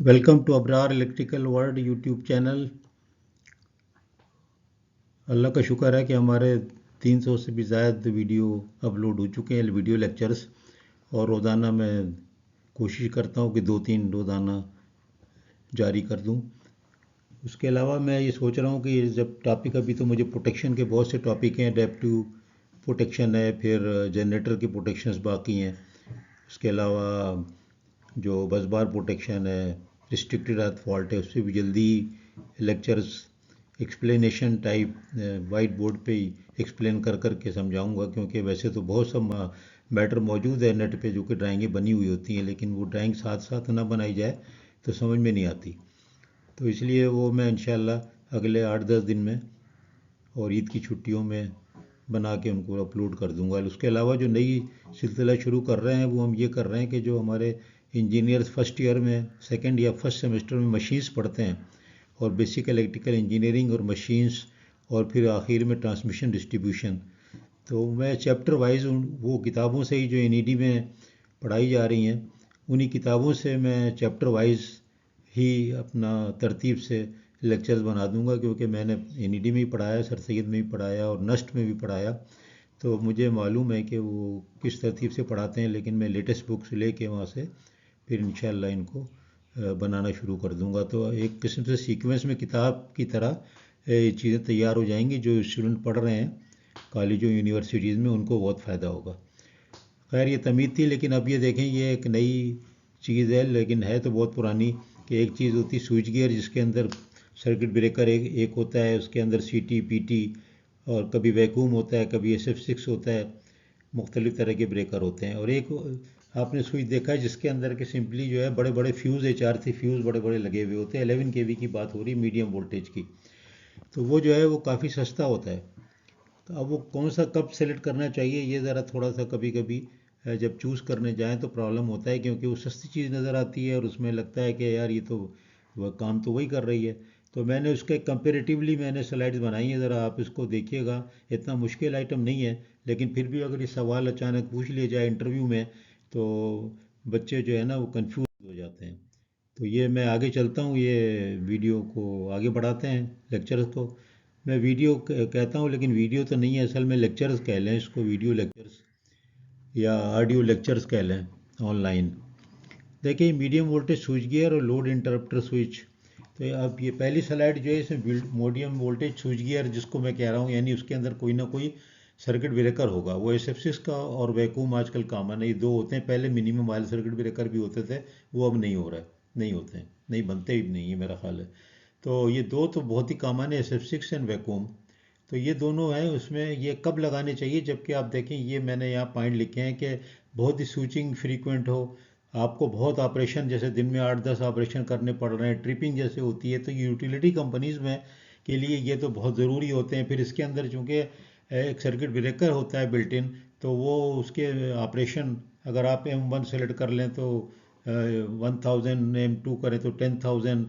Welcome to Abrar electrical world YouTube channel. Allah का शुक्र है कि हमारे 300 से भी ज़्यादा वीडियो अपलोड हो चुके हैं, वीडियो लेक्चर्स। और रोज़ाना मैं कोशिश करता हूँ कि 2-3 रोज़ाना जारी कर दूँ। उसके अलावा मैं ये सोच रहा हूँ कि जब टॉपिक अभी तो मुझे प्रोटेक्शन के बहुत से टॉपिक हैं, एडेप्टिव प्रोटेक्शन है, फिर जनरेटर की प्रोटेक्शंस बाकी हैं। उसके अलावा जो बस बार प्रोटेक्शन है, रिस्ट्रिक्टेड अर्थ फॉल्ट है, उस पर भी जल्दी lectures explanation type white board पे ही एक्सप्लेन कर कर के समझाऊंगा, क्योंकि वैसे तो बहुत सब मैटर मौजूद है नेट पे जो कि ड्राइंगें बनी हुई होती हैं, लेकिन वो ड्राइंग साथ साथ ना बनाई जाए तो समझ में नहीं आती। तो इसलिए वो मैं इंशाल्लाह अगले 8-10 दिन में और ईद की छुट्टियों में बना के उनको अपलोड कर दूंगा। उसके अलावा जो नई सिलसिला शुरू कर रहे हैं वो हम ये कर रहे हैं कि जो हमारे इंजीनियर्स फर्स्ट ईयर में, सेकंड या फर्स्ट सेमेस्टर में मशीन्स पढ़ते हैं और बेसिक इलेक्ट्रिकल इंजीनियरिंग और मशीन्स, और फिर आखिर में ट्रांसमिशन डिस्ट्रीब्यूशन, तो मैं चैप्टर वाइज वो किताबों से ही जो एनईडी में पढ़ाई जा रही हैं उन्हीं किताबों से मैं चैप्टर वाइज ही अपना तरतीब से लेक्चर्स बना दूंगा, क्योंकि मैंने एनईडी में ही पढ़ाया, सर सैयद में भी पढ़ाया और नस्ट में भी पढ़ाया, तो मुझे मालूम है कि वो किस तरतीब से पढ़ाते हैं। लेकिन मैं लेटेस्ट बुक्स लेके वहाँ से फिर इंशाल्लाह इनको बनाना शुरू कर दूंगा। तो एक किस्म से सीक्वेंस में किताब की तरह ये चीज़ें तैयार हो जाएंगी। जो स्टूडेंट पढ़ रहे हैं कॉलेजों यूनिवर्सिटीज़ में उनको बहुत फ़ायदा होगा। खैर ये तमीद थी, लेकिन अब ये देखें ये एक नई चीज़ है, लेकिन है तो बहुत पुरानी, कि एक चीज़ होती है स्विच गियर जिसके अंदर सर्किट ब्रेकर एक होता है, उसके अंदर सीटी पीटी और कभी वैक्यूम होता है, कभी SF6 होता है, मुख्तलिफ़ तरह के ब्रेकर होते हैं। और एक आपने स्विच देखा है जिसके अंदर के सिंपली जो है बड़े बड़े फ्यूज़ है, 4 फ्यूज़ बड़े बड़े लगे हुए होते हैं। 11 kV की बात हो रही, मीडियम वोल्टेज की। तो वो जो है वो काफ़ी सस्ता होता है। तो अब वो कौन सा कब सेलेक्ट करना चाहिए ये ज़रा थोड़ा सा कभी कभी जब चूज़ करने जाएं तो प्रॉब्लम होता है, क्योंकि वो सस्ती चीज़ नज़र आती है और उसमें लगता है कि यार ये तो वह काम तो वही कर रही है। तो मैंने उसके कंपेरेटिवली मैंने स्लाइड्स बनाई हैं, ज़रा आप इसको देखिएगा। इतना मुश्किल आइटम नहीं है, लेकिन फिर भी अगर ये सवाल अचानक पूछ लिया जाए इंटरव्यू में तो बच्चे जो है ना वो कंफ्यूज हो जाते हैं। तो ये मैं आगे चलता हूँ, ये वीडियो को आगे बढ़ाते हैं, लेक्चर्स को। मैं वीडियो कहता हूँ लेकिन वीडियो तो नहीं है, असल में लेक्चर्स कह लें इसको, वीडियो लेक्चर्स या ऑडियो लेक्चर्स कह लें ऑनलाइन। देखिए मीडियम वोल्टेज स्विच गियर और लोड इंटरप्टर स्विच। तो अब ये पहली स्लाइड जो है इसमें मीडियम वोल्टेज स्विच गियर जिसको मैं कह रहा हूँ, यानी उसके अंदर कोई ना कोई सर्किट ब्रेकर होगा। वो SF6 का और वैक्यूम आजकल कॉमन है, ये दो होते हैं। पहले मिनिमम वाले सर्किट ब्रेकर भी होते थे, वो अब नहीं हो रहा है, नहीं होते हैं, नहीं बनते भी नहीं है मेरा ख्याल है। तो ये दो तो बहुत ही कॉमन है, SF6 एंड वैक्यूम। तो ये दोनों हैं। उसमें ये कब लगाने चाहिए, जबकि आप देखें ये मैंने यहाँ पॉइंट लिखे हैं कि बहुत ही स्विचिंग फ्रीक्वेंट हो, आपको बहुत ऑपरेशन, जैसे दिन में 8-10 ऑपरेशन करने पड़ रहे हैं, ट्रिपिंग जैसे होती है, तो यूटिलिटी कंपनीज में के लिए ये तो बहुत ज़रूरी होते हैं। फिर इसके अंदर चूँकि एक सर्किट ब्रेकर होता है बिल्ट इन, तो वो उसके ऑपरेशन अगर आप M1 सेलेक्ट कर लें तो 1000, M2 करें तो 10,000,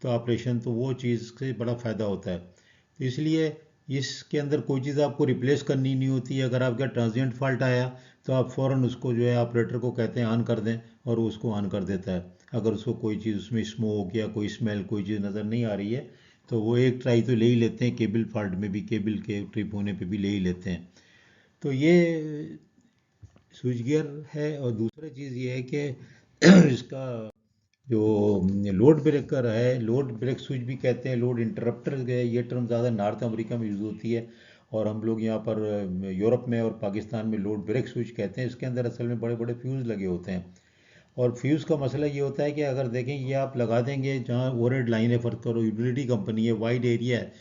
तो ऑपरेशन, तो वो चीज़ से बड़ा फ़ायदा होता है। तो इसलिए इसके अंदर कोई चीज़ आपको रिप्लेस करनी नहीं होती है। अगर आपका ट्रांजिएंट फॉल्ट आया तो आप फ़ौरन उसको जो है ऑपरेटर को कहते हैं ऑन कर दें, और वो उसको ऑन कर देता है। अगर उसको कोई चीज़ उसमें स्मोक या कोई स्मेल कोई चीज़ नज़र नहीं आ रही है तो वो एक ट्राई तो ले ही लेते हैं, केबल फॉल्ट में भी, केबल के ट्रिप होने पे भी ले ही लेते हैं। तो ये स्विच गियर है। और दूसरा चीज़ ये है कि इसका जो लोड ब्रेकर है, लोड ब्रेक स्विच भी कहते हैं, लोड इंटरप्टर है, ये टर्म ज़्यादा नॉर्थ अमेरिका में यूज़ होती है, और हम लोग यहाँ पर यूरोप में और पाकिस्तान में लोड ब्रेक स्विच कहते हैं। इसके अंदर असल में बड़े बड़े फ्यूज़ लगे होते हैं। और फ्यूज़ का मसला ये होता है कि अगर देखें ये आप लगा देंगे जहाँ ओवरहेड लाइन है, फर्क करो यूटिलिटी कंपनी है, वाइड एरिया है,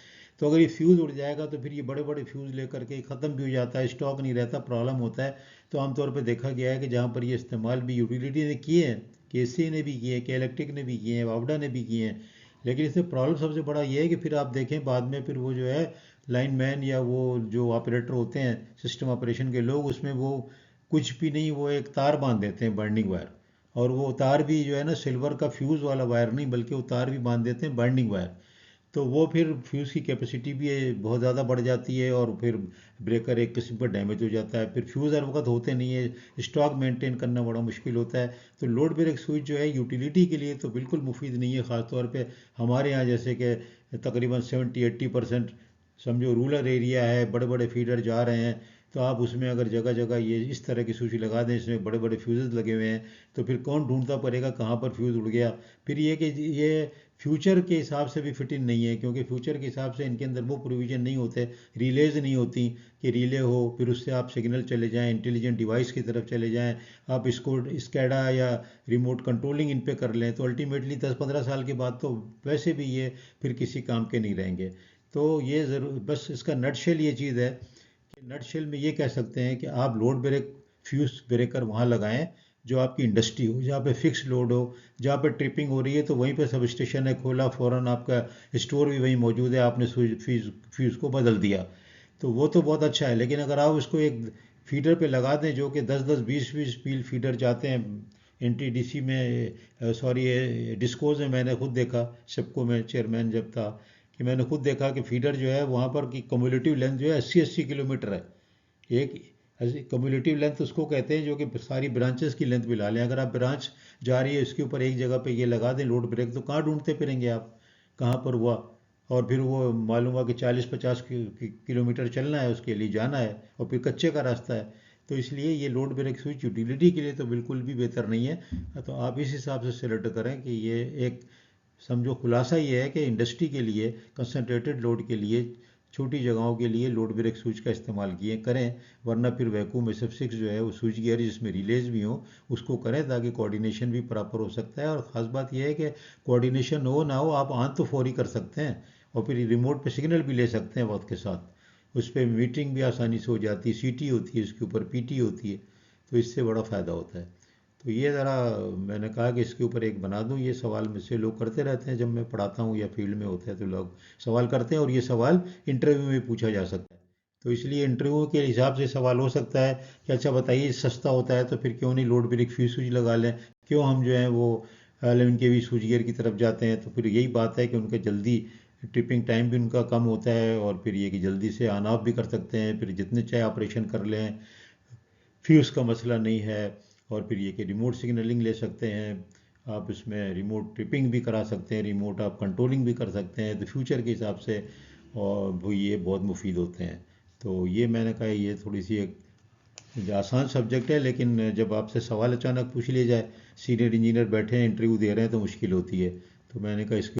तो अगर ये फ्यूज़ उड़ जाएगा तो फिर ये बड़े बड़े फ्यूज़ लेकर के ख़त्म भी हो जाता है, स्टॉक नहीं रहता, प्रॉब्लम होता है। तो आमतौर पर देखा गया है कि जहाँ पर ये इस्तेमाल भी यूटिलिटी ने किए हैं, KCA ने भी किए हैं, के इलेक्ट्रिक ने भी किए हैं, वावडा ने भी किए हैं, लेकिन इसमें प्रॉब्लम सबसे बड़ा ये है कि फिर आप देखें बाद में फिर वो जो है लाइन मैन या वो जो ऑपरेटर होते हैं सिस्टम ऑपरेशन के लोग, उसमें वो कुछ भी नहीं, वो एक तार बांध देते हैं, बर्निंग वायर। और वो तार भी जो है ना सिल्वर का फ्यूज़ वाला वायर नहीं, बल्कि वो तार भी बांध देते हैं बाइंडिंग वायर। तो वो फिर फ्यूज़ की कैपेसिटी भी बहुत ज़्यादा बढ़ जाती है और फिर ब्रेकर एक किस्म का डैमेज हो जाता है। फिर फ्यूज़ हर वक्त होते नहीं है, स्टॉक मेंटेन करना बड़ा मुश्किल होता है। तो लोड ब्रेक स्विच जो है यूटिलिटी के लिए तो बिल्कुल मुफीद नहीं है, ख़ासतौर पे हमारे यहाँ जैसे कि तकरीबन 70-80% समझो रूरल एरिया है, बड़े बड़े फीडर जा रहे हैं, तो आप उसमें अगर जगह जगह ये इस तरह की स्विच लगा दें, इसमें बड़े बड़े फ्यूज़ लगे हुए हैं, तो फिर कौन ढूंढता पड़ेगा कहाँ पर फ्यूज़ उड़ गया। फिर ये कि ये फ्यूचर के हिसाब से भी फिट इन नहीं है, क्योंकि फ्यूचर के हिसाब से इनके अंदर वो प्रोविज़न नहीं होते, रिलेज नहीं होती कि रिले हो फिर उससे आप सिग्नल चले जाएं, इंटेलिजेंट डिवाइस की तरफ चले जाएं, आप इसको स्कैडा या रिमोट कंट्रोलिंग इन पे कर लें, तो अल्टीमेटली 10-15 साल के बाद तो वैसे भी ये फिर किसी काम के नहीं रहेंगे। तो ये ज़रूर बस इसका नटशेल ये चीज़ है कि नटशेल में ये कह सकते हैं कि आप लोड ब्रेक फ्यूज ब्रेकर वहाँ लगाएं जो आपकी इंडस्ट्री हो, जहाँ पे फिक्स लोड हो, जहाँ पे ट्रिपिंग हो रही है तो वहीं पे सब स्टेशन है खोला, फ़ौरन आपका स्टोर भी वहीं मौजूद है, आपने फ्यूज़ को बदल दिया, तो वो तो बहुत अच्छा है। लेकिन अगर आप उसको एक फीडर पे लगा दें जो कि 10-10 20-20 मील फीडर जाते हैं, एनटीडीसी में सॉरी डिस्कोज में मैंने खुद देखा, शिपको में चेयरमैन जब था, कि मैंने खुद देखा कि फीडर जो है वहाँ पर की कम्युलेटिव लेंथ जो है 80-80 किलोमीटर है। एक कम्युलेटिव लेंथ उसको कहते हैं जो कि सारी ब्रांचेस की लेंथ मिला लें। अगर आप ब्रांच जा रही है उसके ऊपर एक जगह पे ये लगा दें लोड ब्रेक, तो कहाँ ढूंढते फिरेंगे आप कहाँ पर हुआ। और फिर वो मालूम हुआ कि 40-50 किलोमीटर चलना है, उसके लिए जाना है, और फिर कच्चे का रास्ता है। तो इसलिए ये लोड ब्रेक स्विच यूटिलिटी के लिए तो बिल्कुल भी बेहतर नहीं है। तो आप इस हिसाब से सिलेक्ट करें कि ये एक समझो खुलासा ये है कि इंडस्ट्री के लिए कंसनट्रेटेड लोड के लिए छोटी जगहों के लिए लोड ब्रेक स्विच का इस्तेमाल किए करें, वरना फिर वैक्यूम SF6 जो है वो स्विच गियर जिसमें रिलेज भी हो उसको करें, ताकि कोऑर्डिनेशन भी प्रॉपर हो सकता है। और ख़ास बात यह है कि कोऑर्डिनेशन हो ना हो आप ऑन तो फौरी कर सकते हैं, और फिर रिमोट पे सिग्नल भी ले सकते हैं वक्त के साथ, उस पर मीटिंग भी आसानी से हो जाती है, CT होती है इसके ऊपर, PT होती है, तो इससे बड़ा फ़ायदा होता है। तो ये ज़रा मैंने कहा कि इसके ऊपर एक बना दूं, ये सवाल मुझसे लोग करते रहते हैं, जब मैं पढ़ाता हूँ या फील्ड में होते हैं तो लोग सवाल करते हैं, और ये सवाल इंटरव्यू में पूछा जा सकता है। तो इसलिए इंटरव्यू के हिसाब से सवाल हो सकता है कि अच्छा बताइए सस्ता होता है तो फिर क्यों नहीं लोड ब्रेक फ्यूज स्विच लगा लें, क्यों हम जो है वो 11 kV स्विच गियर की तरफ जाते हैं। तो फिर यही बात है कि उनका जल्दी ट्रिपिंग टाइम भी उनका कम होता है, और फिर ये कि जल्दी से ऑन ऑफ भी कर सकते हैं, फिर जितने चाहे ऑपरेशन कर लें, फ्यूज़ का मसला नहीं है। और फिर ये कि रिमोट सिग्नलिंग ले सकते हैं आप, इसमें रिमोट ट्रिपिंग भी करा सकते हैं, रिमोट आप कंट्रोलिंग भी कर सकते हैं, तो फ्यूचर के हिसाब से और वो ये बहुत मुफीद होते हैं। तो ये मैंने कहा ये थोड़ी सी एक आसान सब्जेक्ट है, लेकिन जब आपसे सवाल अचानक पूछ लिया जाए, सीनियर इंजीनियर बैठे हैं इंटरव्यू दे रहे हैं, तो मुश्किल होती है। तो मैंने कहा इसके